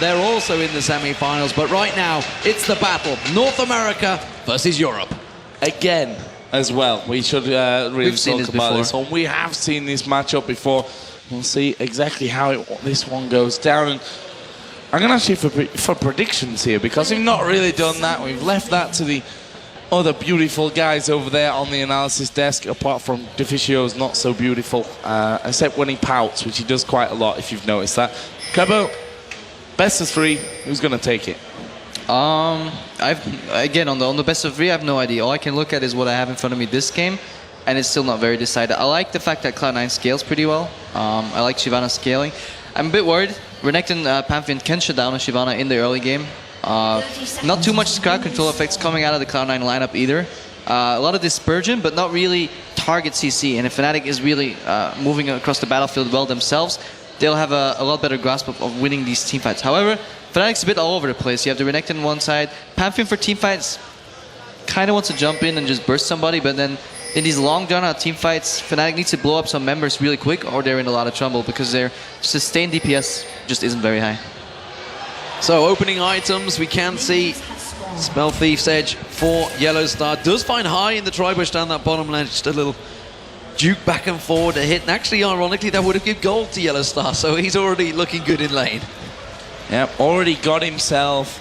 They're also in the semi-finals, but right now, it's the battle. North America versus Europe. Again, as well. We should really talk about this before. one. We have seen this matchup before. We'll see exactly how this one goes down. And I'm going to ask you for predictions here, because we've not really done that. We've left that to the other beautiful guys over there on the analysis desk, apart from Deficio's not so beautiful, except when he pouts, which he does quite a lot, if you've noticed that. Kebo, best of 3, who's going to take it? Again, on the best of 3, I have no idea. All I can look at is what I have in front of me this game, and it's still not very decided. I like the fact that Cloud9 scales pretty well. I like Shyvana scaling. I'm a bit worried. Renekton Phanteon can shut down a Shyvana in the early game. Not too much crowd control effects coming out of the Cloud9 lineup either. A lot of dispersion, but not really target CC. And if Fnatic is really moving across the battlefield well themselves, they'll have a lot better grasp of winning these teamfights. However, Fnatic's a bit all over the place. You have the Renekton on one side. Phanteon for teamfights kind of wants to jump in and just burst somebody, but then in these long drawn-out teamfights, Fnatic needs to blow up some members really quick, or they're in a lot of trouble because their sustained DPS just isn't very high. So opening items, we can see Spell Thief's Edge for YellowStar. Does find high in the tri-bush down that bottom lane, just a little duke back and forward a hit. And actually, ironically, that would have given gold to YellowStar, so he's already looking good in lane. Yep, already got himself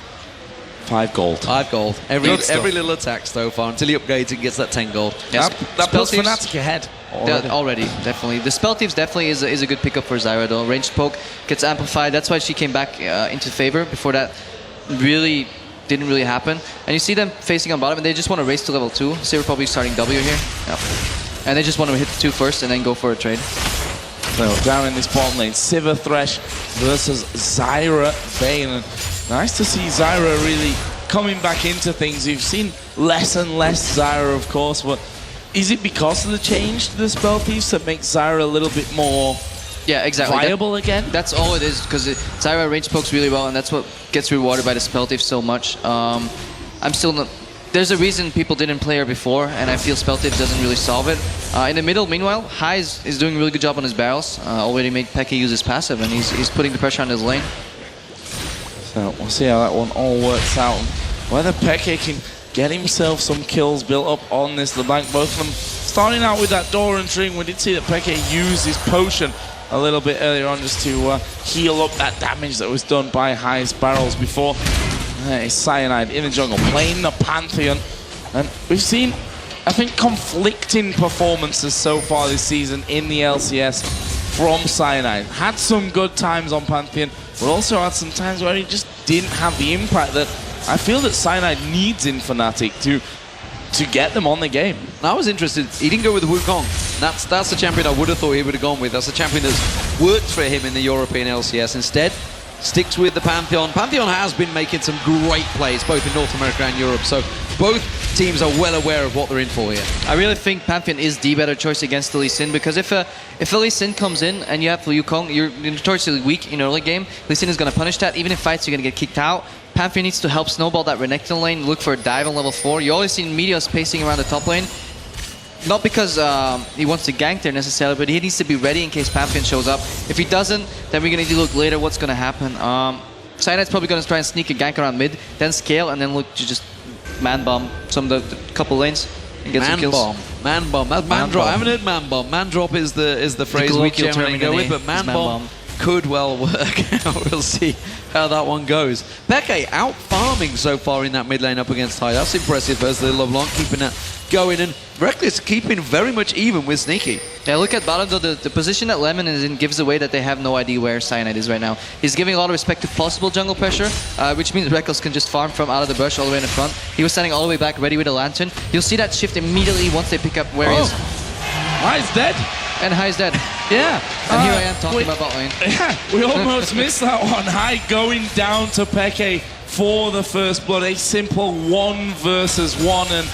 5 gold. 5 gold. Every little attack so far until he upgrades and gets that 10 gold. Yes. That puts Fnatic ahead. Already, definitely. The Spell Thieves definitely is a good pickup for Zyra though. Ranged poke gets amplified. That's why she came back into favor. Before that, didn't really happen. And you see them facing on bottom, and they just want to race to level 2. Sivir probably starting W here. Yep. And they just want to hit the 2 first and then go for a trade. So down in this bottom lane, Sivir Thresh versus Zyra Vayne. Nice to see Zyra really coming back into things. You've seen less and less Zyra, of course, but is it because of the change to the Spell Thieves that makes Zyra a little bit more viable again? That's all it is, because Zyra range pokes really well, and that's what gets rewarded by the Spell Thieves so much. I'm still not... There's a reason people didn't play her before, and I feel Spell Thieves doesn't really solve it. In the middle, meanwhile, High is doing a really good job on his barrels. Already made xPeke use his passive, and he's putting the pressure on his lane. So we'll see how that one all works out. Whether xPeke can get himself some kills built up on this LeBlanc. Both of them starting out with that door and string. We did see that xPeke used his potion a little bit earlier on just to heal up that damage that was done by High's barrels before. It's Cyanide in the jungle, playing the Phanteon. And we've seen, I think, conflicting performances so far this season in the LCS from Cyanide. Had some good times on Phanteon, but also had some times where he just didn't have the impact that I feel that Cyanide needs in Fnatic to get them on the game. And I was interested, he didn't go with the Wukong. That's the champion I would have thought he would have gone with. That's the champion that's worked for him in the European LCS. Instead, sticks with the Phanteon. Phanteon has been making some great plays, both in North America and Europe, so both teams are well aware of what they're in for here. I really think Phanteon is the better choice against the Lee Sin, because if a Lee Sin comes in and you have Liu Kang, you're notoriously weak in early game. Lee Sin is going to punish that. Even in fights, you're going to get kicked out. Phanteon needs to help snowball that Renekton lane, look for a dive on level 4. You always see Meteos pacing around the top lane. Not because he wants to gank there necessarily, but he needs to be ready in case Phanteon shows up. If he doesn't, then we're going to look later what's going to happen. Cyanide's probably going to try and sneak a gank around mid, then scale, and then look to just man-bomb some of the couple lanes and get some kills. Man-bomb. That's man-drop. I haven't heard man-bomb. Man-drop is the phrase we generally go with, but man-bomb could well work out. We'll see how that one goes. xPeke out farming so far in that mid lane up against High. That's impressive versus LeBlanc, keeping that going, and Rekkles keeping very much even with Sneaky. Yeah, look at bottom though, the position that Lemon is in gives away that they have no idea where Cyanide is right now. He's giving a lot of respect to possible jungle pressure, which means Rekkles can just farm from out of the bush all the way in the front. He was standing all the way back ready with a lantern. You'll see that shift immediately once they pick up where he is. High's dead. And High's dead. Yeah. And here I am talking about bot lane. Yeah, we almost missed that one. High going down to xPeke for the first blood. A simple 1 versus 1, and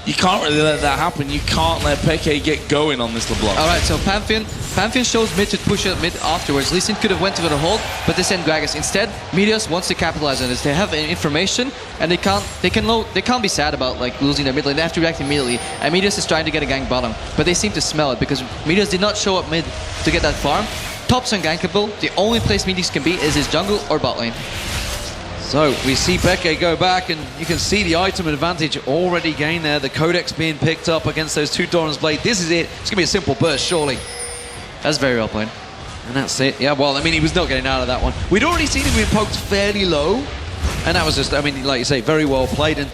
you can't really let that happen. You can't let xPeke get going on this LeBlanc. Alright, so Phanteon shows mid to push up mid afterwards. Lee Sin could have went for the hold, but they sent Gragas. Instead, Meteos wants to capitalize on this. They have information, and they can't be sad about like losing their mid lane. They have to react immediately. And Meteos is trying to get a gank bottom, but they seem to smell it because Meteos did not show up mid to get that farm. Top's ungankable. The only place Meteos can be is his jungle or bot lane. So we see xPeke go back, and you can see the item advantage already gained there. The Codex being picked up against those two Doran's Blade. This is it. It's going to be a simple burst, surely. That's very well played. And that's it. Yeah, well, I mean, he was not getting out of that one. We'd already seen him being poked fairly low, and that was just, I mean, like you say, very well played. And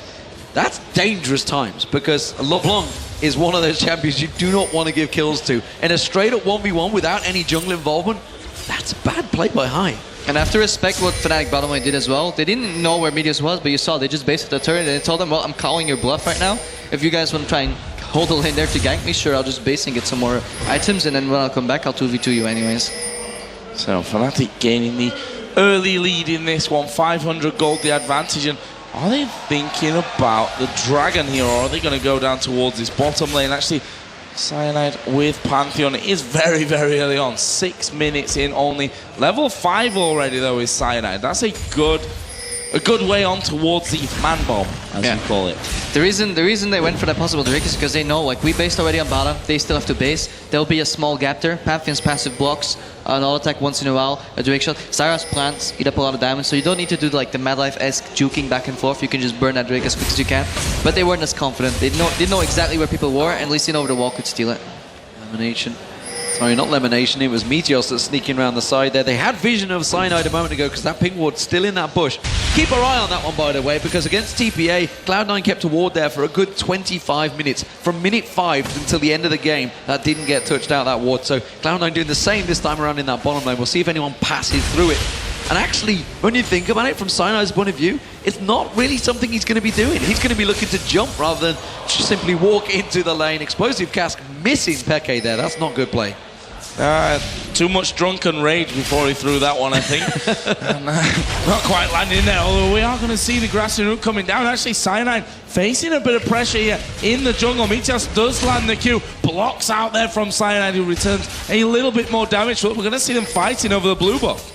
that's dangerous times, because LeBlanc is one of those champions you do not want to give kills to. In a straight-up 1v1 without any jungle involvement, that's bad play by High. And I have to respect what Fnatic bottom lane did as well. They didn't know where Meteos was, but you saw they just based the turret and they told them, well, I'm calling your bluff right now. If you guys want to try and hold the lane there to gank me, sure, I'll just base and get some more items, and then when I'll come back, I'll 2v2 you anyways. So Fnatic gaining the early lead in this one, 500 gold the advantage. And are they thinking about the dragon here, or are they going to go down towards this bottom lane? Actually, Cyanide with Phanteon is very, very early on. 6 minutes in only. Level 5 already, though, is Cyanide. That's a good way on towards the man bomb, as you call it. The reason they went for that possible Drake is because they know, like, we based already on bottom. They still have to base. There'll be a small gap there. Pantheon's passive blocks an all attack once in a while, a Drake shot. Zyra's plants eat up a lot of damage, so you don't need to do like the Mad Life-esque juking back and forth. You can just burn that Drake as quick as you can. But they weren't as confident. They didn't know exactly where people were, and Lee over the wall could steal it. Lemonnation. Sorry, not Lemonnation, it was Meteos that's sneaking around the side there. They had vision of Cyanide a moment ago because that ping ward's still in that bush. Keep our eye on that one, by the way, because against TPA, Cloud9 kept a ward there for a good 25 minutes. From minute 5 until the end of the game, that didn't get touched out, that ward. So Cloud9 doing the same this time around in that bottom lane. We'll see if anyone passes through it. And actually, when you think about it from Cyanide's point of view, it's not really something he's going to be doing. He's going to be looking to jump rather than just simply walk into the lane. Explosive Cask missing xPeke there. That's not good play. Too much drunken rage before he threw that one, I think. And, not quite landing there, although we are going to see the grassy root coming down. Actually, Cyanide facing a bit of pressure here in the jungle. Meteos does land the Q, blocks out there from Cyanide, who returns a little bit more damage. But we're going to see them fighting over the blue buff.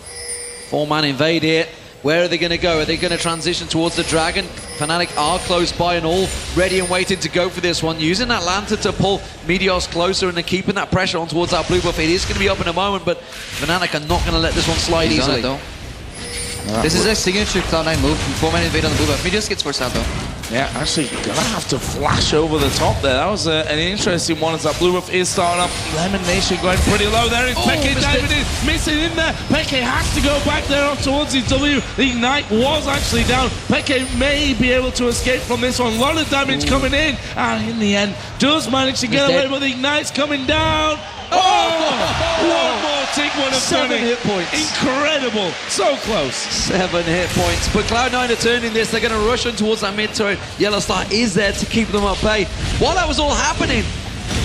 4-man invade here. Where are they going to go? Are they going to transition towards the dragon? Fnatic are close by and all ready and waiting to go for this one. Using that lantern to pull Meteos closer and then keeping that pressure on towards that blue buff. It is going to be up in a moment, but Fnatic are not going to let this one slide easily. This is a signature Cloud9 move. 4-man invade on the blue buff. Meteos gets forced out though. Yeah, actually, gonna have to flash over the top there. That was an interesting one as that blue buff is starting up. Lemonnation going pretty low there. It's xPeke diving in, missing in there. xPeke has to go back there up towards his W. The Ignite was actually down. xPeke may be able to escape from this one. A lot of damage coming in. And in the end, does manage to get away, but the Ignite's coming down. One more tick, one of 7 hit points. Incredible. So close. 7 hit points. But Cloud9 are turning this. They're going to rush on towards that mid turret. YellowStar is there to keep them at bay. While that was all happening,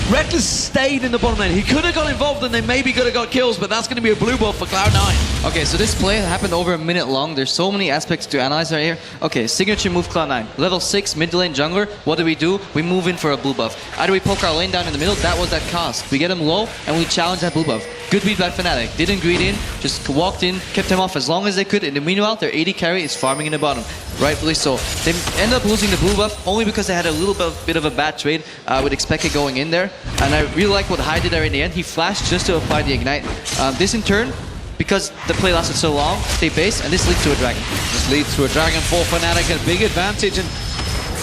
Rekkles stayed in the bottom lane. He could have got involved and they maybe could have got kills, but that's going to be a blue buff for Cloud9. Okay, so this play happened over a minute long. There's so many aspects to analyze right here. Okay, signature move Cloud9. Level 6 mid lane jungler. What do? We move in for a blue buff. Either we poke our lane down in the middle, that was that cost. We get him low and we challenge that blue buff. Good beat by Fnatic. Didn't greed in, just walked in, kept him off as long as they could. In the meanwhile, their AD carry is farming in the bottom. Rightfully so. They end up losing the blue buff only because they had a little bit of a bad trade with xPeke going in there. And I really like what High did there in the end. He flashed just to apply the Ignite. This in turn, because the play lasted so long, they base, and this leads to a dragon. This leads to a dragon for Fnatic, a big advantage. And,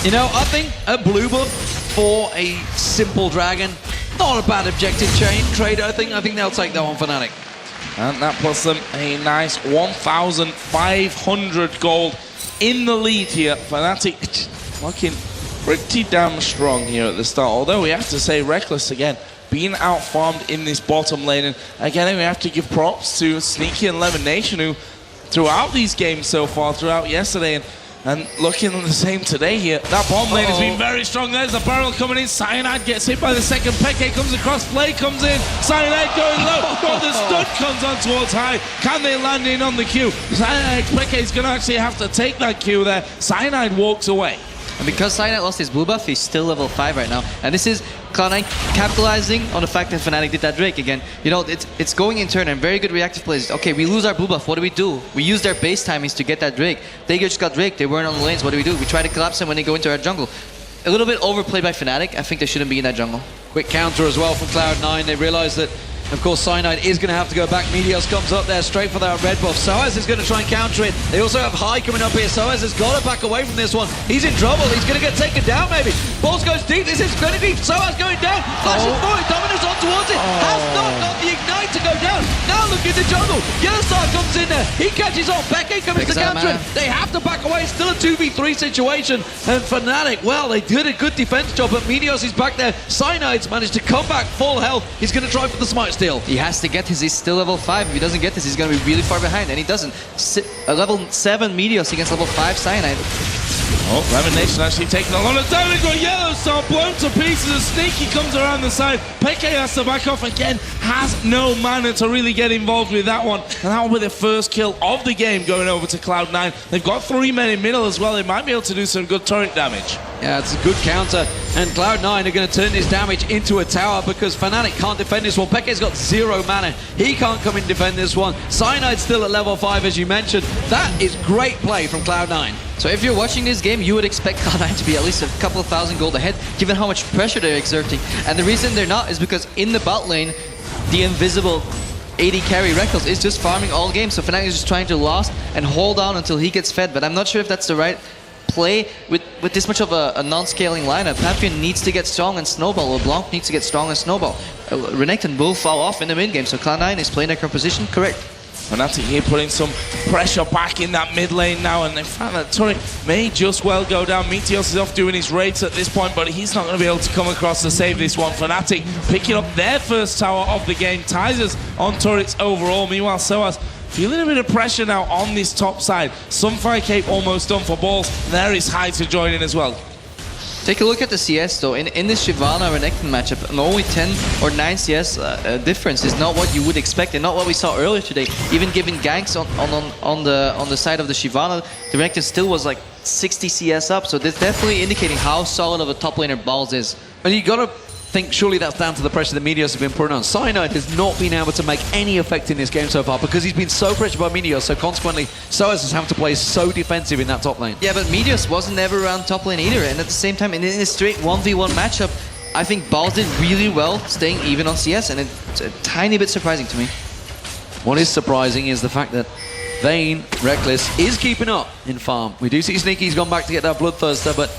you know, I think a blue buff for a simple dragon, not a bad objective trade, I think they'll take that one, Fnatic. And that puts them a nice 1,500 gold in the lead here. Fnatic looking pretty damn strong here at the start. Although we have to say, Rekkles again being out-farmed in this bottom lane. And again, we have to give props to Sneaky and Lemonnation, who throughout these games so far, throughout yesterday, and looking the same today here. That bottom lane has been very strong. There's a barrel coming in. Cyanide gets hit by the second. xPeke comes across. Play comes in. Cyanide going low. But the stun comes on towards High. Can they land in on the Q? xPeke is going to actually have to take that Q there. Cyanide walks away. And because Cyanide lost his blue buff, he's still level 5 right now. And this is Cloud9 capitalizing on the fact that Fnatic did that Drake again. You know, it's going in turn and very good reactive plays. Okay, we lose our blue buff. What do? We use their base timings to get that Drake. They just got Drake. They weren't on the lanes. What do? We try to collapse them when they go into our jungle. A little bit overplayed by Fnatic. I think they shouldn't be in that jungle. Quick counter as well from Cloud9. They realize that Of course, Cyanide is going to have to go back. Meteos comes up there straight for that red buff. Soaz is going to try and counter it. They also have High coming up here. Soaz has got to back away from this one. He's in trouble. He's going to get taken down, maybe. Balls goes deep. This is very deep. Soaz going down. Flashes for it. Dominus on towards it. Has not got the ignite to go down. Now look in the jungle. YellowStar comes in there. He catches on. Peke comes to counter it. They have to back away. It's still a 2v3 situation. And Fnatic, well, they did a good defense job, but Meteos is back there. Cyanide's managed to come back full health. He's going to try for the smite steal. He has to get his, he's still level 5. If he doesn't get this, he's going to be really far behind, and he doesn't. A level 7 Meteos against level 5 Cyanide. Oh, Lemonnation actually taking a lot of damage, but YellowStar blown to pieces as Sneaky comes around the side. Peke has to back off again, has no mana to really get involved with that one. And that will be the first kill of the game going over to Cloud9. They've got 3 men in middle as well. They might be able to do some good turret damage. Yeah, it's a good counter. And Cloud9 are going to turn this damage into a tower because Fnatic can't defend this one. Peke's got 0 mana. He can't come in and defend this one. Cyanide's still at level 5, as you mentioned. That is great play from Cloud9. So if you're watching this game, you would expect Cloud9 to be at least a couple of thousand gold ahead, given how much pressure they're exerting. And the reason they're not is because in the bot lane, the invisible AD carry Rekkles is just farming all game. So Fnatic is just trying to last and hold on until he gets fed. But I'm not sure if that's the right play with this much of a non-scaling lineup. Phanteon needs to get strong and snowball. LeBlanc needs to get strong and snowball. Renekton will fall off in the mid game. So Cloud9 is playing their current position correct. Fnatic here putting some pressure back in that mid lane now, and in fact that turret may just well go down. Meteos is off doing his raids at this point, but he's not going to be able to come across to save this one. Fnatic picking up their first tower of the game, ties us on turrets overall. Meanwhile, Soaz feeling a bit of pressure now on this top side. Sunfire Cape almost done for balls. There is High to join in as well. Take a look at the CS though. In this Shyvana Renekton matchup, an only 10 or 9 CS difference is not what you would expect, and not what we saw earlier today. Even given ganks on the side of the Shyvana, the Renekton still was like 60 CS up. So that's definitely indicating how solid of a top laner Balls is. And you got to think surely that's down to the pressure that Meteos have been putting on. Cyanide has not been able to make any effect in this game so far because he's been so pressured by Meteos, so consequently Soaz has having to play so defensive in that top lane. Yeah, but Meteos wasn't ever around top lane either, and at the same time in a straight 1v1 matchup, I think Balls did really well staying even on CS, and it's a tiny bit surprising to me. What is surprising is the fact that Vayne, Rekkles is keeping up in farm. We do see Sneaky's gone back to get that Bloodthirster, but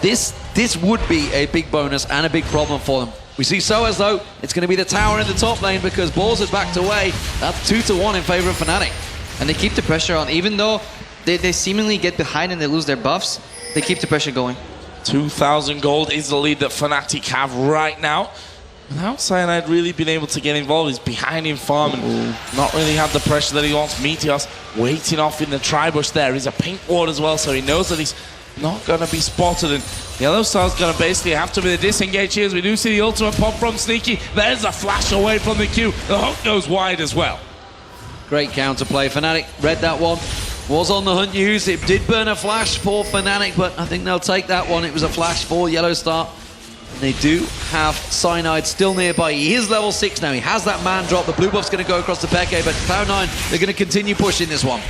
this would be a big bonus and a big problem for them. We see Soaz though, it's going to be the tower in the top lane because Balls has backed away. That's 2-1 in favor of Fnatic. And they keep the pressure on, even though they seemingly get behind and they lose their buffs, they keep the pressure going. 2,000 gold is the lead that Fnatic have right now. Without Cyanide really being able to get involved, he's behind in farm and not really had the pressure that he wants. Meteos waiting off in the tri-bush there. He's a pink ward as well, so he knows that he's not going to be spotted, and YellowStar's going to basically have to be the disengage here as we do see the ultimate pop from Sneaky. There's a flash away from the Q. The hook goes wide as well. Great counterplay. Fnatic read that one. Was on the hunt used. It did burn a flash for Fnatic, but I think they'll take that one. It was a flash for YellowStar. They do have Cyanide still nearby. He is level 6 now. He has that man drop. The blue buff's going to go across the Peke, but Cloud9, they're going to continue pushing this one.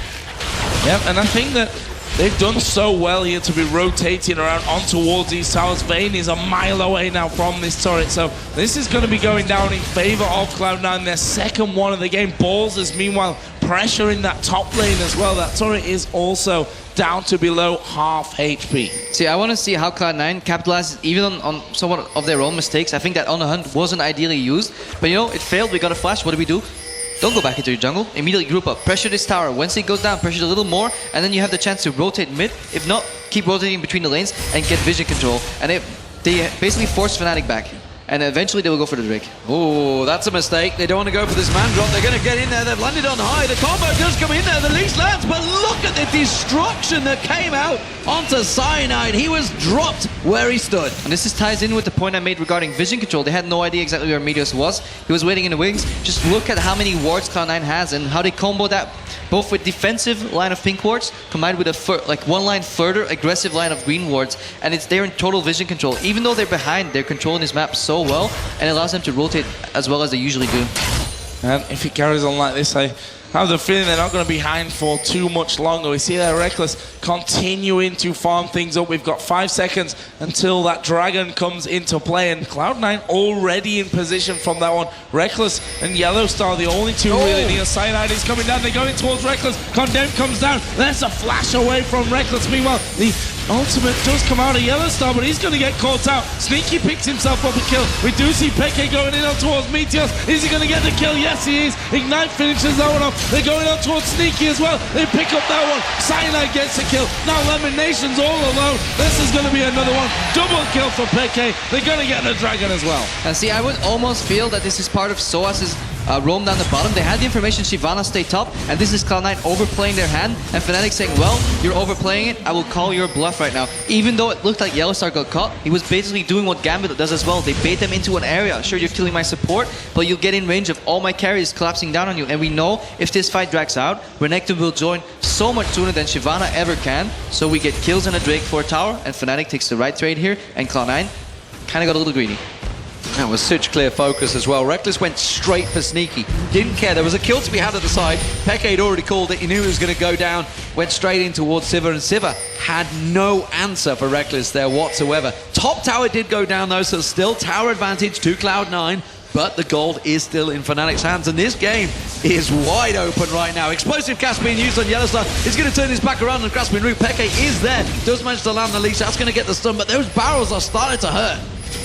Yep, and I think that they've done so well here to be rotating around on towards these towers. Vayne is a mile away now from this turret, so this is going to be going down in favor of Cloud9. Their second one of the game. Balls is meanwhile pressure in that top lane as well. That turret is also down to below half HP. See, I want to see how Cloud9 capitalizes even on somewhat of their own mistakes. I think that on the hunt wasn't ideally used, but you know, it failed. We got a flash. What do? Don't go back into your jungle. Immediately group up. Pressure this tower. Once it goes down, pressure a little more, and then you have the chance to rotate mid. If not, keep rotating between the lanes and get vision control. And they basically force Fnatic back. And eventually they will go for the Drake. Oh, that's a mistake. They don't want to go for this man drop. They're going to get in there. They've landed on high. The combo does come in there. The least lands, but look at the destruction that came out onto Cyanide. He was dropped where he stood. And this ties in with the point I made regarding vision control. They had no idea exactly where Meteos was. He was waiting in the wings. Just look at how many wards Cloud9 has and how they combo that both with defensive line of pink wards combined with a like one line further aggressive line of green wards, and it's there in total vision control. Even though they're behind, they're controlling this map so well, and it allows them to rotate as well as they usually do. And if it carries on like this, I have the feeling they're not going to be behind for too much longer. We see there Rekkles continuing to farm things up. We've got 5 seconds until that dragon comes into play, and Cloud9 already in position from that one. Rekkles and YellowStar, the only two really near. Cyanide is coming down. They're going towards Rekkles. Condemn comes down. There's a flash away from Rekkles. Meanwhile, the ultimate does come out of YellowStar, but he's going to get caught out. Sneaky picks himself up a kill. We do see Peke going in on towards Meteos. Is he going to get the kill? Yes, he is. Ignite finishes that one off. They're going on towards Sneaky as well. They pick up that one. Cyanide gets a kill. Now Lemmonnation's all alone. This is going to be another one. Double kill for Peke. They're going to get the dragon as well. And see, I would almost feel that this is part of Soaz's roam down the bottom. They had the information Shyvana stay top, and this is Cloud9 overplaying their hand, and Fnatic saying, well, you're overplaying it, I will call your bluff right now. Even though it looked like YellowStar got caught, he was basically doing what Gambit does as well. They bait them into an area. Sure, you're killing my support, but you'll get in range of all my carries collapsing down on you. And we know if this fight drags out, Renekton will join so much sooner than Shyvana ever can. So we get kills and a Drake for a tower, and Fnatic takes the right trade here, and Cloud9 kind of got a little greedy. That was such clear focus as well. Rekkles went straight for Sneaky. Didn't care. There was a kill to be had at the side. Peke had already called it. He knew he was going to go down. Went straight in towards Sivir, and Sivir had no answer for Rekkles there whatsoever. Top tower did go down though, so still tower advantage to Cloud9. But the gold is still in Fnatic's hands, and this game is wide open right now. Explosive cast being used on YellowStar. He's going to turn his back around and grasping route. Peke is there. Does manage to land the leash. That's going to get the stun, but those barrels are starting to hurt.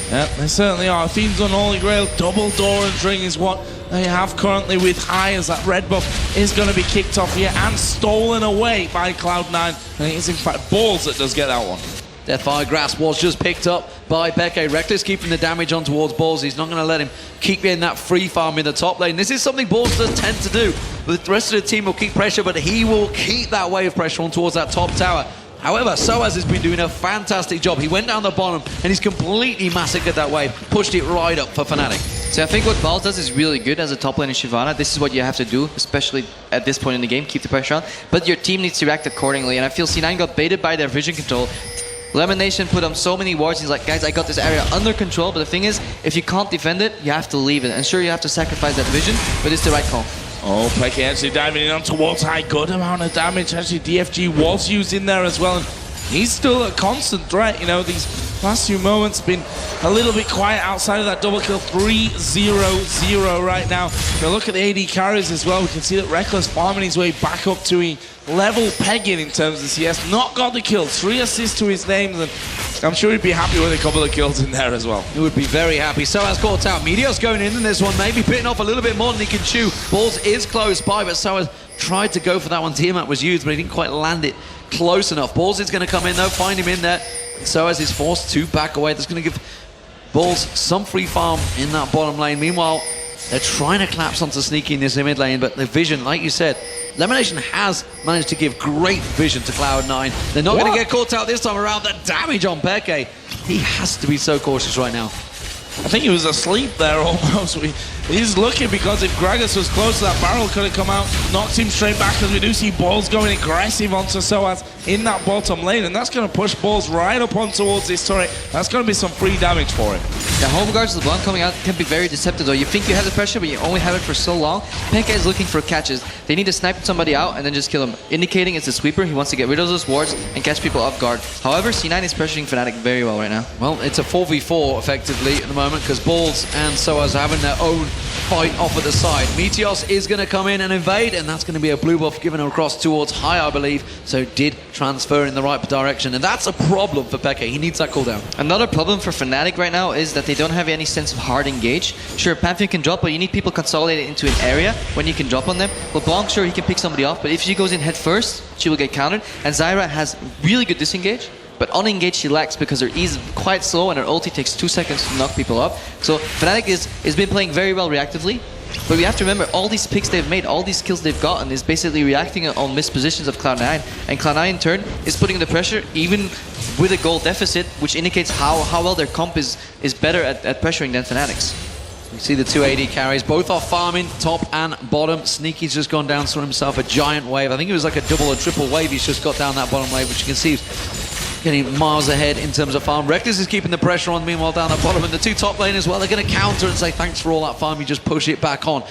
Yep, they certainly are. Fiend's Unholy Grail, double door and ring is what they have currently with high, as that red buff is going to be kicked off here and stolen away by Cloud9. And it is in fact Balls that does get that one. Deathfire Grasp was just picked up by Peke. Rekkles keeping the damage on towards Balls. He's not going to let him keep in that free farm in the top lane. This is something Balls does tend to do. The rest of the team will keep pressure, but he will keep that wave pressure on towards that top tower. However, Soaz has been doing a fantastic job. He went down the bottom and he's completely massacred that wave, pushed it right up for Fnatic. So I think what Balls does is really good as a top lane in Shyvana. This is what you have to do, especially at this point in the game, keep the pressure on. But your team needs to react accordingly, and I feel C9 got baited by their vision control. Lemonnation put on so many wards. He's like, guys, I got this area under control, but the thing is, if you can't defend it, you have to leave it. And sure, you have to sacrifice that vision, but it's the right call. Oh, Peke actually diving in on towards high. Good amount of damage. Actually, DFG was used in there as well. And he's still a constant threat. You know, these last few moments been a little bit quiet outside of that double kill. 3-0-0 right now. If you look at the AD carries as well, we can see that Rekkles farming his way back up to a level pegging in terms of CS. Not got the kill. 3 assists to his names, and I'm sure he'd be happy with a couple of kills in there as well. He would be very happy. Soaz caught out. Meteos going in this one, maybe pitting off a little bit more than he can chew. Balls is close by, but Soaz tried to go for that one. Tiamat was used, but he didn't quite land it close enough. Balls is going to come in though, find him in there. Soaz is forced to back away. That's going to give Balls some free farm in that bottom lane. Meanwhile, they're trying to collapse onto Sneaky in this mid lane, but the vision, like you said, Lemonnation has managed to give great vision to Cloud9. They're not going to get caught out this time around. The damage on Peke. He has to be so cautious right now. I think he was asleep there almost. He's lucky because if Gragas was close, that barrel could have come out, knocked him straight back, as we do see Balls going aggressive onto Soaz in that bottom lane, and that's going to push Balls right up on towards this turret. That's going to be some free damage for him. The home guards LeBlanc coming out can be very deceptive though. You think you have the pressure, but you only have it for so long. Peke is looking for catches. They need to snipe somebody out and then just kill him, indicating it's a sweeper. He wants to get rid of those wards and catch people off guard. However, C9 is pressuring Fnatic very well right now. Well, it's a 4v4 effectively at the moment, because Balls and Soaz are having their own fight off at the side. Meteos is going to come in and invade, and that's going to be a blue buff given across towards high, I believe. So did transfer in the right direction, and that's a problem for Peke. He needs that cooldown. Another problem for Fnatic right now is that they don't have any sense of hard engage. Sure, Phanteon can drop, but you need people consolidated into an area when you can drop on them. LeBlanc, sure, he can pick somebody off, but if she goes in head first, she will get countered. And Zyra has really good disengage, but on engage she lacks because her E is quite slow and her ulti takes 2 seconds to knock people up. So Fnatic is been playing very well reactively, but we have to remember all these picks they've made, all these kills they've gotten is basically reacting on missed positions of Cloud9, and Cloud9 in turn is putting the pressure even with a goal deficit, which indicates how well their comp is better at pressuring than Fnatic's. You see the two AD carries, both are farming top and bottom. Sneaky's just gone down for himself a giant wave. I think it was like a double or triple wave he's just got down that bottom wave, which you can see is getting miles ahead in terms of farm. Rekkles is keeping the pressure on, meanwhile down the bottom, and the two top lane as well, they're going to counter and say thanks for all that farm, you just push it back on.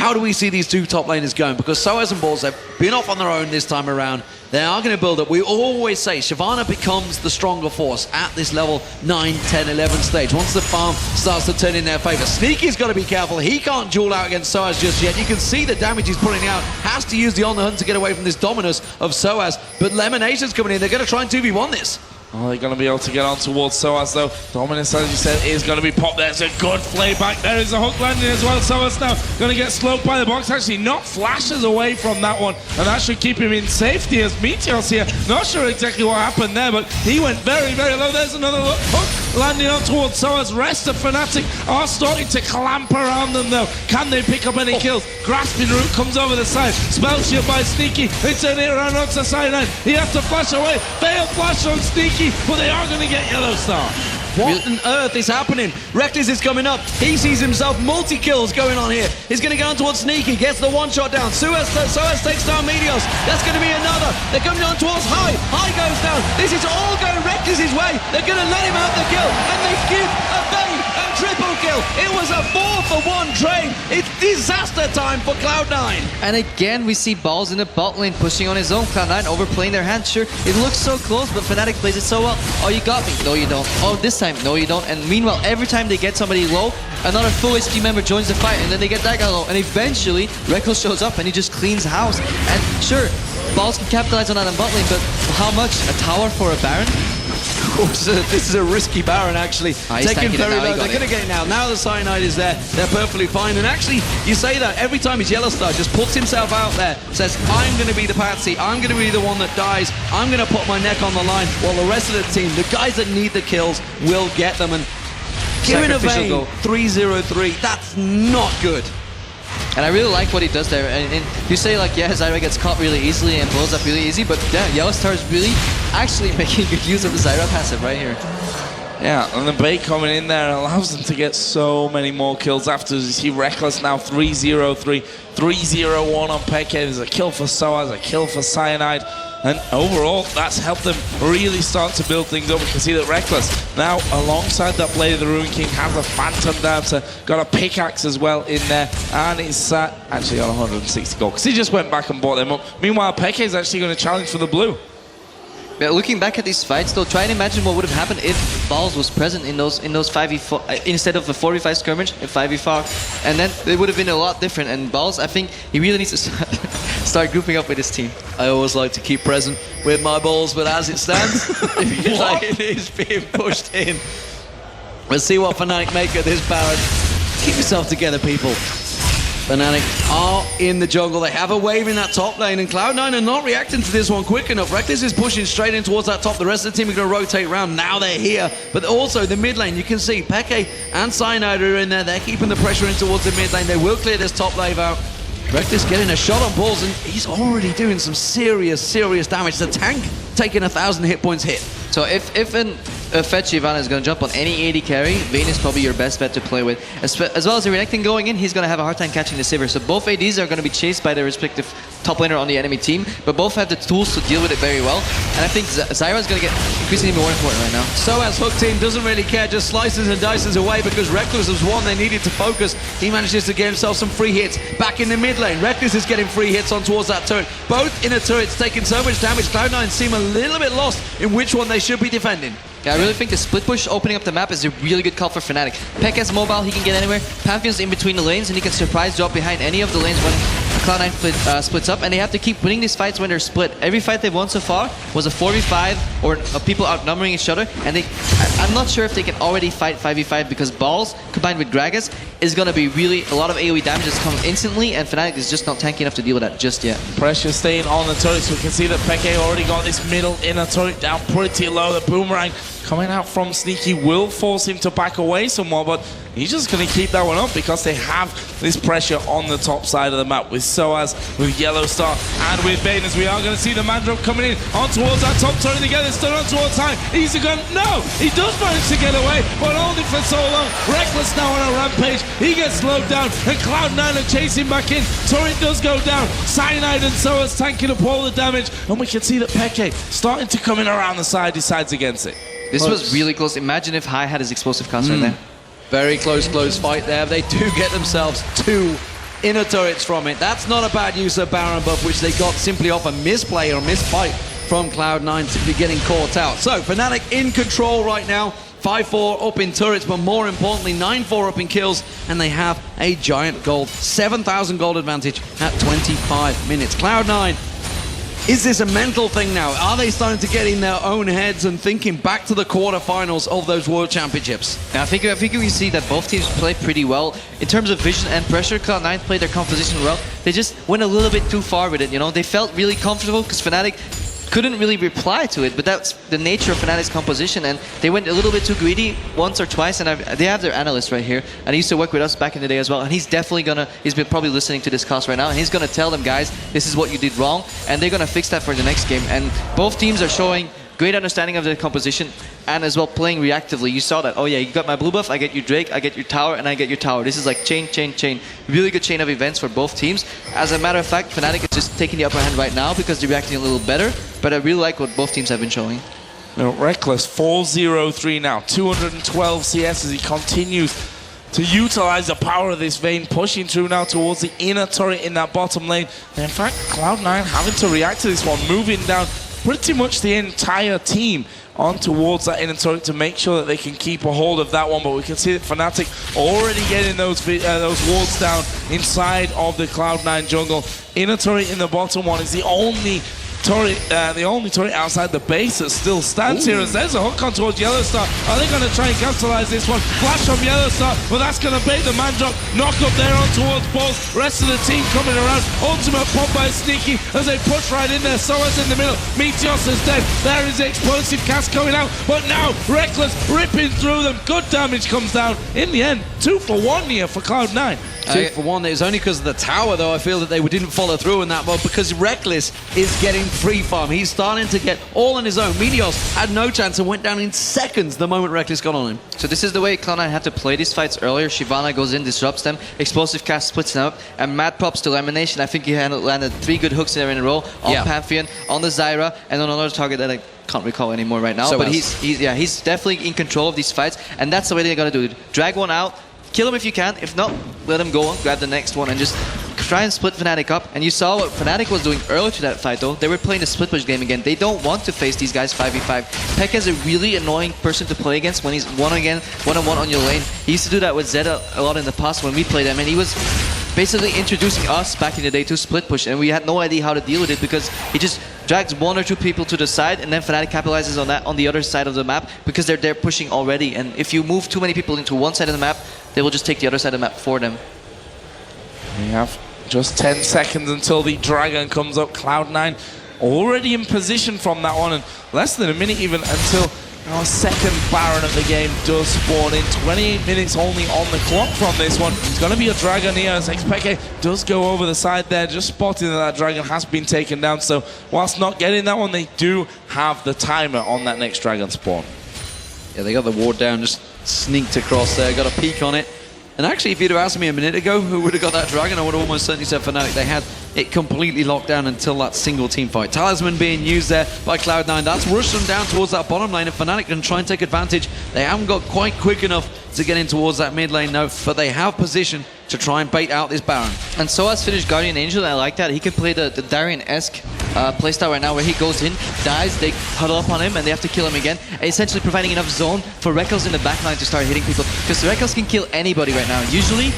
how do we see these two top laners going? Because Soaz and Balls, they've been off on their own this time around. They are going to build up. We always say Shyvana becomes the stronger force at this level 9, 10, 11 stage. Once the farm starts to turn in their favor. Sneaky's got to be careful. He can't duel out against Soaz just yet. You can see the damage he's putting out. Has to use the On the Hunt to get away from this dominus of Soaz. But Lemmonnation's coming in. They're going to try and 2v1 this. Oh, they're going to be able to get on towards Soaz, though. Dominus, as you said, is going to be popped. There's a good play back. There is a hook landing as well. Soaz now going to get slowed by the box. Actually, not flashes away from that one. And that should keep him in safety as Meteos here. Not sure exactly what happened there, but he went very, very low. There's another hook landing on towards Soaz. Rest of Fnatic are starting to clamp around them, though. Can they pick up any kills? Grasping Root comes over the side. Spell shield by Sneaky. They turn it around onto Cyanide. He has to flash away. Fail flash on Sneaky. But they are going to get YellowStar. What on earth is happening? Rekkles is coming up. He sees himself multi-kills going on here. He's going to go on towards Sneaky. Gets the one-shot down. Soaz takes down Meteos. That's going to be another. They're coming on towards High. High goes down. This is all going Rekkles' way. They're going to let him have the kill. And they give a Vayne a triple kill. It was a 4-for-1 trade. It's disaster time for Cloud9. And again, we see Balls in the bot lane pushing on his own. Cloud9 overplaying their hand. Sure, it looks so close, but Fnatic plays it so well. Oh, you got me. No, you don't. Oh, this time, no, you don't. And meanwhile, every time they get somebody low, another full HP member joins the fight, and then they get that guy low. And eventually, Rekkles shows up and he just cleans house. And sure, Balls can capitalize on that in bot lane, but how much? A tower for a Baron? This is a risky Baron, actually. Taking very low. They're going to get it now. Now the Cyanide is there. They're perfectly fine. And actually, you say that every time he's YellowStar, just puts himself out there, says, I'm going to be the patsy. I'm going to be the one that dies. I'm going to put my neck on the line. While the rest of the team, the guys that need the kills, will get them. And giving a Vayne 3-0-3, that's not good. And I really like what he does there. And you say, like, yeah, Zyra gets caught really easily and blows up really easy, but yeah, YellowStar is really actually making good use of the Zyra passive right here. Yeah, and the bait coming in there allows them to get so many more kills after. You see Rekkles now 3-0-3, 3-0-1 on xPeke. There's a kill for Soaz, a kill for Cyanide. And overall, that's helped them really start to build things up. We can see that Rekkles now, alongside that Blade of the Ruin King, has a Phantom down to, got a pickaxe as well in there. And he's actually on 160 gold, because he just went back and bought them up. Meanwhile, xPeke is actually going to challenge for the blue. Yeah, looking back at these fights, though, try and imagine what would have happened if Balls was present in those 5v4 instead of the 4v5 skirmish, a 5v4, and then it would have been a lot different. And Balls, I think he really needs to start grouping up with his team. I always like to keep present with my balls, but as it stands, it is being pushed in. Let's see what Fnatic make of this Baron. Keep yourself together, people. Fnatic are in the jungle. They have a wave in that top lane, and Cloud9 are not reacting to this one quick enough. Rekkles is pushing straight in towards that top. The rest of the team are going to rotate around. Now they're here. But also the mid lane, you can see xPeke and Cyanide are in there. They're keeping the pressure in towards the mid lane. They will clear this top wave out. Rekkles getting a shot on Balls, and he's already doing some serious damage. The tank taking 1,000 hit points hit. So if a fed Shyvana is going to jump on any AD carry, Vayne is probably your best bet to play with. As well as the Renekton going in, he's going to have a hard time catching the Sivir. So both ADs are going to be chased by their respective top laner on the enemy team, but both have the tools to deal with it very well. And I think Zyra is going to get increasingly more important right now. Soaz hook team doesn't really care, just slices and dices away, because Rekkles was one they needed to focus. He manages to get himself some free hits back in the mid lane. Rekkles is getting free hits on towards that turret. Both inner turrets taking so much damage. Cloud9 seem a little bit lost in which one they should be defending. Yeah, I really think the split push opening up the map is a really good call for Fnatic. xPeke's mobile, he can get anywhere. Phantheon's in between the lanes, and he can surprise drop behind any of the lanes when Cloud9 splits up, and they have to keep winning these fights when they're split. Every fight they've won so far was a 4v5 or people outnumbering each other, and I'm not sure if they can already fight 5v5, because Balls combined with Gragas is going to be really a lot of AoE damage that's coming instantly, and Fnatic is just not tanky enough to deal with that just yet. Pressure staying on the turret, so we can see that xPeke already got this middle inner turret down pretty low. The boomerang coming out from Sneaky will force him to back away somewhat, but he's just going to keep that one up because they have this pressure on the top side of the map with Soaz, with YellowStar, and with Vayne, as we are going to see the man drop coming in on towards that top turret together, still on towards High. He's a gun. No! He does manage to get away, but only for so long. Rekkles now on a rampage. He gets slowed down, and Cloud9 are chasing back in. Turret does go down. Cyanide and Soaz tanking up all the damage, and we can see that xPeke starting to come in around the side, decides against it. This was really close. Imagine if High had his explosive cast right there. Very close fight there. They do get themselves 2 inner turrets from it. That's not a bad use of Baron buff, which they got simply off a misplay or a misfight from Cloud9, simply getting caught out. So Fnatic in control right now. 5-4 up in turrets, but more importantly, 9-4 up in kills, and they have a giant gold, 7,000 gold advantage at 25 minutes. Cloud9, is this a mental thing now? Are they starting to get in their own heads and thinking back to the quarterfinals of those World Championships? Now, I think we see that both teams play pretty well. In terms of vision and pressure, Cloud9 played their composition well. They just went a little bit too far with it, you know? They felt really comfortable because Fnatic couldn't really reply to it, but that's the nature of Fnatic's composition, and they went a little bit too greedy once or twice, and they have their analyst right here, and he used to work with us back in the day as well, and he's definitely he's been probably listening to this cast right now, and he's gonna tell them, guys, this is what you did wrong, and they're gonna fix that for the next game. And both teams are showing great understanding of their composition and as well playing reactively. You saw that, oh yeah, you got my blue buff, I get you Drake, I get your tower, and I get your tower. This is like chain. Really good chain of events for both teams. As a matter of fact, Fnatic is just taking the upper hand right now because they're reacting a little better, but I really like what both teams have been showing. Now, Rekkles 4-0-3 now, 212 CS as he continues to utilize the power of this Vayne, pushing through now towards the inner turret in that bottom lane. And in fact, Cloud9 having to react to this one, moving down pretty much the entire team on towards that inner turret to make sure that they can keep a hold of that one. But we can see that Fnatic already getting those wards down inside of the Cloud9 jungle. Inner turret in the bottom one is the only turret outside the base that still stands here, as there's a hook on towards YellowStar. Are they going to try and capitalize this one? Flash from YellowStar, but that's going to bait the man drop. Knock up there on towards balls. Rest of the team coming around. Ultimate pump by Sneaky as they push right in there. Soaz in the middle. Meteos is dead. There is the explosive cast coming out, but now Rekkles ripping through them. Good damage comes down. In the end, 2 for 1 here for Cloud9. 2 for 1. It was only because of the tower, though, I feel that they didn't follow through in that, but because Rekkles is getting free farm. He's starting to get all on his own. Meteos had no chance and went down in seconds the moment Rekkles got on him. So this is the way Cloud9 had to play these fights earlier. Shyvana goes in, disrupts them, explosive cast splits them up, and mad props to Lemonnation. I think he landed 3 good hooks there in a row on Phanteon, on the Zyra, and on another target that I can't recall anymore right now. So but he's definitely in control of these fights, and that's the way they're gonna do it. Drag one out, kill him if you can. If not, let him go on, grab the next one, and just try and split Fnatic up. And you saw what Fnatic was doing earlier to that fight, though. They were playing the split push game again. They don't want to face these guys 5v5. Peke is a really annoying person to play against when he's one-on-one on your lane. He used to do that with Zed a lot in the past when we played him, and he was basically introducing us back in the day to split push, and we had no idea how to deal with it because he just drags 1 or 2 people to the side, and then Fnatic capitalizes on that on the other side of the map because they're there pushing already. And if you move too many people into one side of the map, they will just take the other side of the map for them. We have just 10 seconds until the Dragon comes up. Cloud9 already in position from that one, and less than a minute even until our second Baron of the game does spawn in. 28 minutes only on the clock from this one. It's going to be a Dragon here as xPeke does go over the side there, just spotting that Dragon has been taken down. So whilst not getting that one, they do have the timer on that next Dragon spawn. Yeah, they got the ward down, just sneaked across there, got a peek on it. And actually, if you'd have asked me a minute ago who would have got that Dragon, I would have almost certainly said Fnatic. They had it completely locked down until that single team fight. Talisman being used there by Cloud9. That's rushed them down towards that bottom lane. If Fnatic can try and take advantage, they haven't got quite quick enough to get in towards that mid lane, no, but they have position to try and bait out this Baron. And Soaz finished Guardian Angel, and I like that. He can play the Darien-esque playstyle right now where he goes in, dies, they huddle up on him, and they have to kill him again, essentially providing enough zone for Rekkles in the backline to start hitting people, because Rekkles can kill anybody right now. Usually,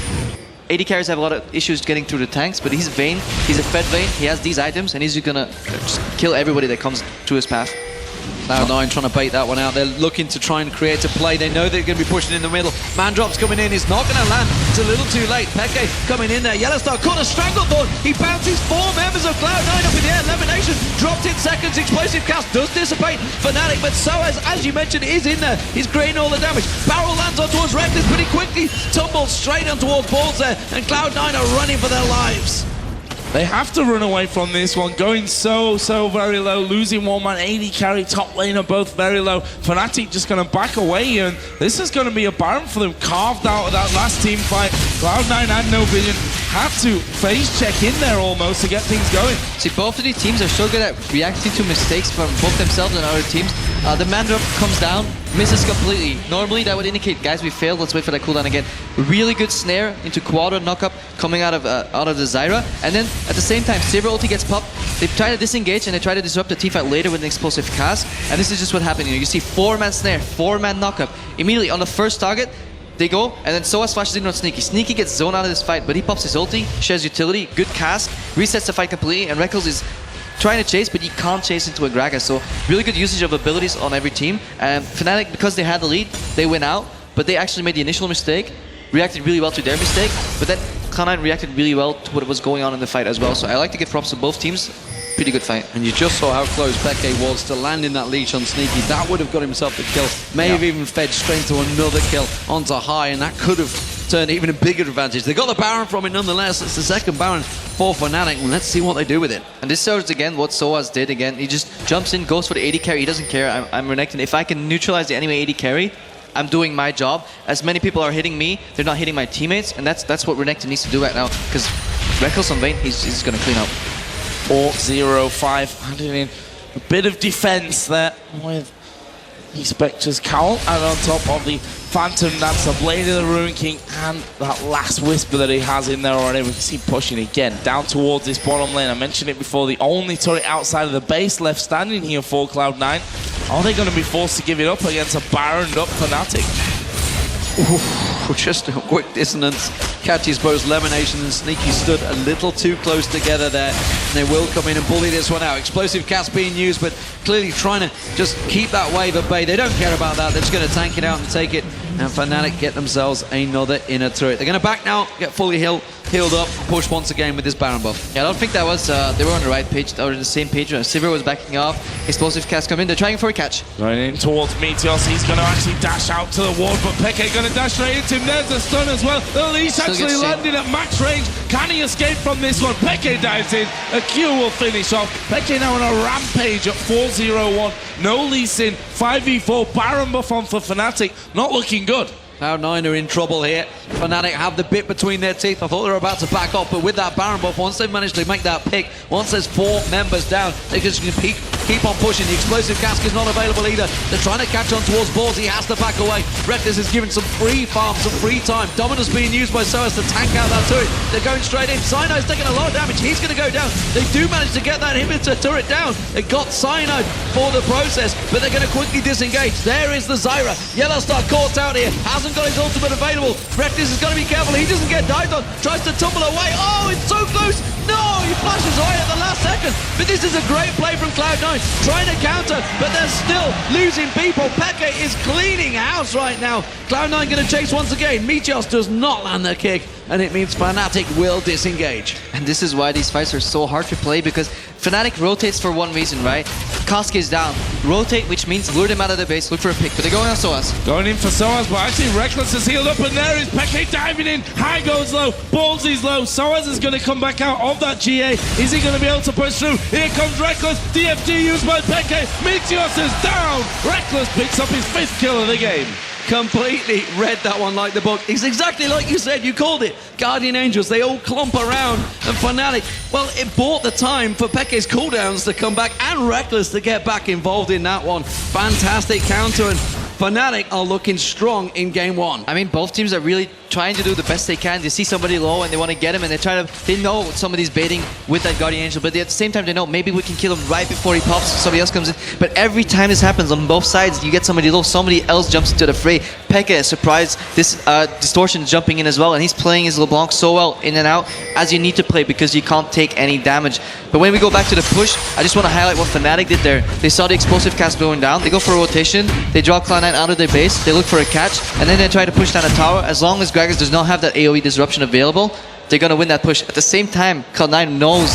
AD carries have a lot of issues getting through the tanks, but he's Vayne, he's a fed Vayne, he has these items, and he's gonna just kill everybody that comes to his path. Cloud9 trying to bait that one out. They're looking to try and create a play. They know they're going to be pushing in the middle. Man drops coming in. It's not going to land. It's a little too late. Peke coming in there. YellowStar caught a stranglehold. He bounces 4 members of Cloud9 up in the air. Lemonnation dropped in seconds. Explosive cast does dissipate Fnatic, but Soaz, as you mentioned, is in there. He's creating all the damage. Barrel lands on towards Rekkles, but he quickly tumbles straight on towards balls there, and Cloud9 are running for their lives. They have to run away from this one, going so very low, losing 1 man, AD carry, top laner both very low. Fnatic just going to back away here, and this is going to be a Baron for them, carved out of that last team fight. Cloud9 had no vision, had to phase check in there almost to get things going. See, both of these teams are so good at reacting to mistakes from both themselves and other teams. The man drop comes down, misses completely. Normally that would indicate, guys, we failed, let's wait for that cooldown again. Really good snare into quadra knockup coming out of the Zyra. And then at the same time, Sivir ulti gets popped. They try to disengage and they try to disrupt the teamfight later with an explosive cast. And this is just what happened. You see 4-man snare, 4-man knockup. Immediately on the first target, they go, and then Soaz flashes in on Sneaky. Sneaky gets zoned out of this fight, but he pops his ulti, shares utility, good cast, resets the fight completely, and Rekkles is trying to chase, but he can't chase into a Gragas. So really good usage of abilities on every team. And Fnatic, because they had the lead, they went out, but they actually made the initial mistake, reacted really well to their mistake, but then Cloud9 reacted really well to what was going on in the fight as well. So I like to give props to both teams. Pretty good fight. And you just saw how close xPeke was to landing that leash on Sneaky. That would have got himself the kill. May have even fed straight to another kill onto High, and that could have turned even a bigger advantage. They got the Baron from it nonetheless. It's the second Baron for Fnatic, and let's see what they do with it. And this shows again what Soaz did again. He just jumps in, goes for the AD carry. He doesn't care. I'm Renekton. If I can neutralize the enemy AD carry, I'm doing my job. As many people are hitting me, they're not hitting my teammates, and that's what Renekton needs to do right now, because Rekkles on Vayne, he's going to clean up. 4-0-5, adding in a bit of defense there with xPeke's cowl, and on top of the Phantom, that's the Blade of the Ruin King, and that last Whisper that he has in there already. We can see pushing again down towards this bottom lane. I mentioned it before, the only turret outside of the base left standing here for Cloud9. Are they going to be forced to give it up against a Baroned up Fnatic? Ooh, just a quick dissonance. Catches both Lemonnation and Sneaky stood a little too close together there, and they will come in and bully this one out. Explosive cast being used, but clearly trying to just keep that wave at bay. They don't care about that. They're just going to tank it out and take it, and Fnatic get themselves another inner turret. They're going to back now, get fully healed up, push once again with this Baron buff. Yeah, I don't think that was, they were on the right page, or the same page. Sivir was backing off, explosive cast come in, they're trying for a catch. Going in towards Meteos, he's going to actually dash out to the ward, but xPeke going to dash straight into him. There's the stun as well. The leash actually landed at max range. Can he escape from this one? xPeke dives in, a Q will finish off. xPeke now on a rampage at 4-0-1. No Lee Sin, 5v4, Baron buff on for Fnatic. Not looking good. Cloud9 are in trouble here. Fnatic have the bit between their teeth. I thought they were about to back off, but with that Baron buff, once they've managed to make that pick, once there's 4 members down, they just can keep on pushing. The explosive cask is not available either. They're trying to catch on towards balls. He has to back away. Rekkles is given some free farm, some free time. Dominus being used by Soaz to tank out that turret. They're going straight in. Cyanide's taking a lot of damage. He's going to go down. They do manage to get that inhibitor turret down. They got Cyanide for the process, but they're going to quickly disengage. There is the Zyra. YellowStar caught out here. Hasn't got his ultimate available. Rekkles is going to be careful. He doesn't get dived on. Tries to tumble away. Oh, it's so close. No, he flashes away at the last second. But this is a great play from Cloud9. Trying to counter, but they're still losing people. xPeke is cleaning house right now. Cloud9 going to chase once again. Meteos does not land the kick, and it means Fnatic will disengage. And this is why these fights are so hard to play, because Fnatic rotates for one reason, right? Cask is down. Rotate, which means lure them out of the base, look for a pick. But they're going on Soaz. Going in for Soaz, but actually Rekkles is healed up, and there is xPeke diving in. High goes low, Ballsy's low. Soaz is going to come back out of that GA. Is he going to be able to push through? Here comes Rekkles. DFG used by xPeke. Meteos is down. Rekkles picks up his 5th kill of the game. Completely read that one like the book. It's exactly like you said, you called it. Guardian Angels, they all clump around, and Fnatic, well, it bought the time for xPeke's cooldowns to come back and Rekkles to get back involved in that one. Fantastic counter, and Fnatic are looking strong in game 1. I mean, both teams are really trying to do the best they can. They see somebody low and they want to get him, and they know somebody's baiting with that Guardian Angel, but at the same time they know maybe we can kill him right before he pops, somebody else comes in. But every time this happens on both sides, you get somebody low, somebody else jumps into the fray. xPeke is surprised. This Distortion is jumping in as well, and he's playing his LeBlanc so well in and out as you need to play, because you can't take any damage. But when we go back to the push, I just want to highlight what Fnatic did there. They saw the explosive cast going down, they go for a rotation, they draw Cloud9 out of their base, they look for a catch, and then they try to push down a tower. As long as Gragas does not have that AoE disruption available, they're going to win that push. At the same time, Cloud9 knows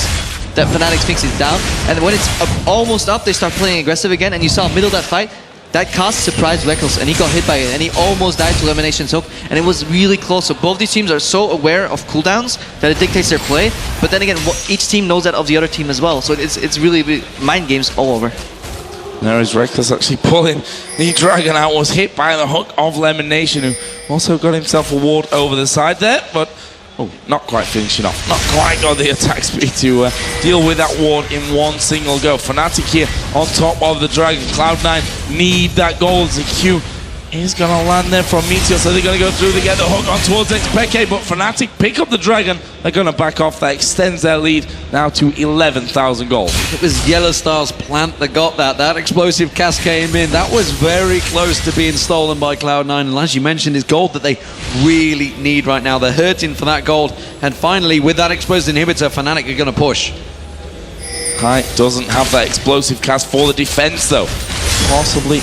that Fnatic thinks he's down, and when it's almost up, they start playing aggressive again, and you saw middle of that fight, that cast surprised Rekkles, and he got hit by it, and he almost died to Lemmonnation's hook, and it was really close. So both these teams are so aware of cooldowns that it dictates their play, but then again, each team knows that of the other team as well, so it's really mind games all over. There is Rekkles actually pulling the Dragon out, was hit by the hook of Lemonnation, who also got himself a ward over the side there, but Oh, not quite finishing off. Not quite got the attack speed to deal with that ward in one single go. Fnatic here on top of the Dragon. Cloud9 need that gold. ZQ is going to land there from Meteos. So they're going to go through to get the hook on towards xPeke. But Fnatic pick up the Dragon. They're going to back off. That extends their lead now to 11,000 gold. It was YellowStar's plant that got that. That explosive cast came in. That was very close to being stolen by Cloud9. And as you mentioned, is gold that they really need right now. They're hurting for that gold. And finally, with that explosive inhibitor, Fnatic are going to push. Kite doesn't have that explosive cast for the defense, though. Possibly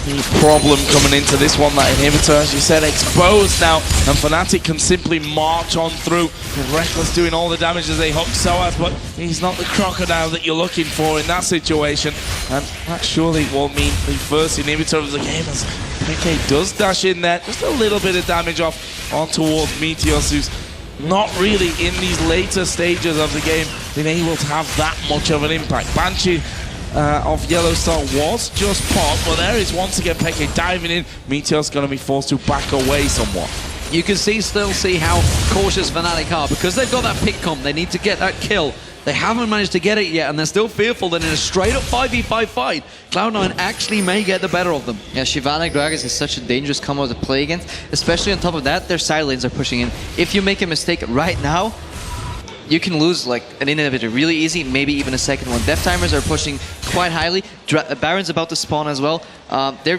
the problem coming into this one, that inhibitor, as you said, exposed now, and Fnatic can simply march on through with Rekkles doing all the damage as they hook Soaz, but he's not the crocodile that you're looking for in that situation, and that surely will mean the first inhibitor of the game as xPeke does dash in there, just a little bit of damage off on towards Meteos, who's not really in these later stages of the game been able to have that much of an impact. Banshee of YellowStar was just popped, but there is once again xPeke diving in. Meteos going to be forced to back away somewhat. You can still see how cautious Fnatic are because they've got that pick comp. They need to get that kill. They haven't managed to get it yet, and they're still fearful that in a straight-up 5v5 fight, Cloud9 actually may get the better of them. Yeah, Shyvana Gragas is such a dangerous combo to play against, especially on top of that, their side lanes are pushing in. If you make a mistake right now, you can lose like an inhibitor really easy, maybe even a second one. Death timers are pushing quite highly. Baron's about to spawn as well. They're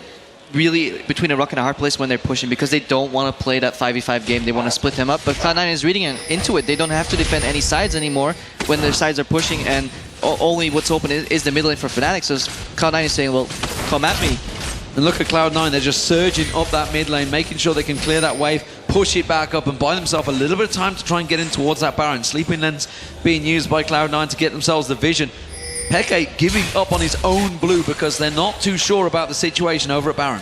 really between a rock and a hard place when they're pushing because they don't want to play that 5v5 game. They want to split them up, but Cloud9 is reading into it. They don't have to defend any sides anymore when their sides are pushing, and only what's open is the mid lane for Fnatic. So Cloud9 is saying, well, come at me. And look at Cloud9, they're just surging up that mid lane, making sure they can clear that wave, push it back up and buy themselves a little bit of time to try and get in towards that Baron. Sleeping lens being used by Cloud9 to get themselves the vision. xPeke giving up on his own blue because they're not too sure about the situation over at Baron.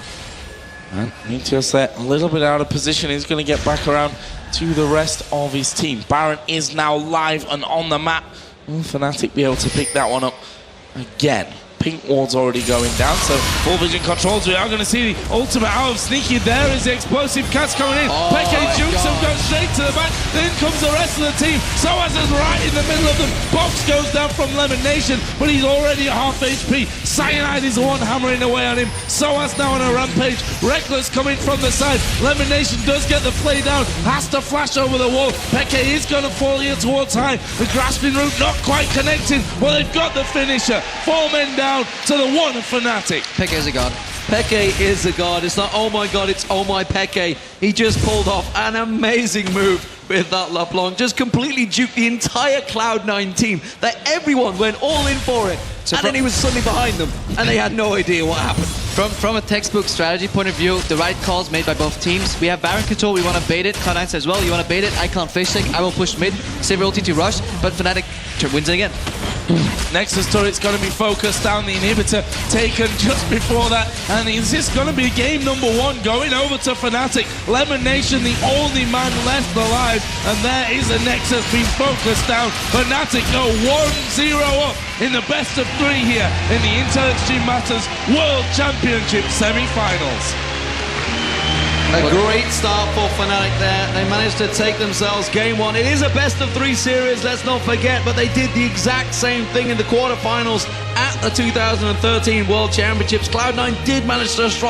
And Meteos there a little bit out of position. He's going to get back around to the rest of his team. Baron is now live and on the map. Will Fnatic be able to pick that one up again? Pink ward's already going down, so full vision controls. We are going to see the ultimate out of Sneaky. There is the explosive cast coming in. xPeke jukes him, goes straight to the back. Then comes the rest of the team. Soaz is right in the middle of them. Box goes down from Lemonnation, but he's already at half HP. Cyanide is the one hammering away on him. Soaz now on a rampage. Rekkles coming from the side. Lemonnation does get the play down. Has to flash over the wall. xPeke is going to fall here towards high. The grasping root not quite connecting. Well, they've got the finisher. 4 men down to the one of Fnatic. xPeke is a god. xPeke is a god. It's not, oh my god, it's oh my xPeke. He just pulled off an amazing move with that LeBlanc. Just completely juked the entire Cloud9 team. That everyone went all in for it. So and then he was suddenly behind them, and they had no idea what happened. From a textbook strategy point of view, the right calls made by both teams. We have Baron control, we want to bait it. Cloud9 says, well, you want to bait it? I can't fish tank, I will push mid. Sivir ulti to rush, but Fnatic wins it again. Nexus turret's going to be focused down, the inhibitor taken just before that, and is this going to be game number 1 going over to Fnatic? Lemonnation, the only man left alive, and there is a Nexus being focused down. Fnatic go 1-0 up in the best of 3 here in the Intel Extreme Masters World Championship Semi-Finals. A great start for Fnatic there. They managed to take themselves game 1. It is a best of 3 series, let's not forget, but they did the exact same thing in the quarterfinals at the 2013 World Championships. Cloud9 did manage to strike